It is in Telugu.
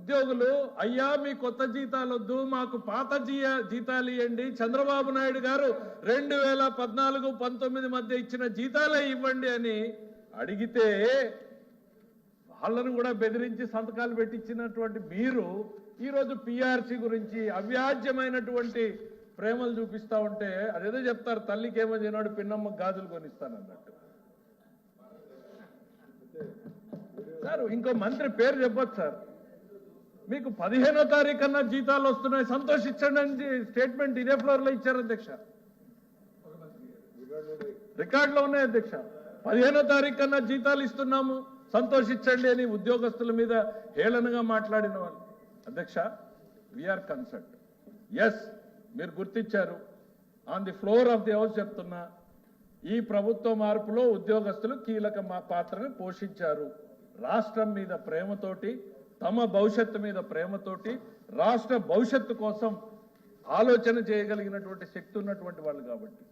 ఉద్యోగులు అయ్యా మీ కొత్త జీతాలు వద్దు, మాకు పాత జీతాలు ఇవ్వండి, చంద్రబాబు నాయుడు గారు 2014-19 మధ్య ఇచ్చిన జీతాలే ఇవ్వండి అని అడిగితే వాళ్ళను కూడా బెదిరించి సంతకాలు పెట్టించినటువంటి మీరు ఈరోజు పిఆర్సీ గురించి అవ్యాజ్యమైనటువంటి ప్రేమలు చూపిస్తా ఉంటే అదేదో చెప్తారు, తల్లికి ఏమో చేయనాడు పిన్నమ్మ గాజులు కొనిస్తానన్నట్టు. సార్ ఇంకో మంత్రి పేరు చెప్పొచ్చు సార్, మీకు 15వ తారీఖు కన్నా జీతాలు వస్తున్నాయి సంతోషించండి అని స్టేట్మెంట్ ఇదే ఫ్లోర్ లో ఇచ్చారు అధ్యక్ష, రికార్డులో ఉన్నాయి అధ్యక్ష. 15వ తారీఖు కన్నా జీతాలు ఇస్తున్నాము సంతోషించండి అని ఉద్యోగస్తుల మీద హేళనగా మాట్లాడిన వాళ్ళు. అధ్యక్ష, వీఆర్ కన్సర్ట్. ఎస్, మీరు గుర్తించారు, on the floor of the house చెప్తున్నా, ఈ ప్రభుత్వ మార్పులో ఉద్యోగస్తులు కీలక పాత్రను పోషించారు. రాష్ట్రం మీద ప్రేమతోటి, తమ భవిష్యత్తు మీద ప్రేమతోటి, రాష్ట్ర భవిష్యత్తు కోసం ఆలోచన చేయగలిగినటువంటి శక్తి ఉన్నటువంటి వాళ్ళు కాబట్టి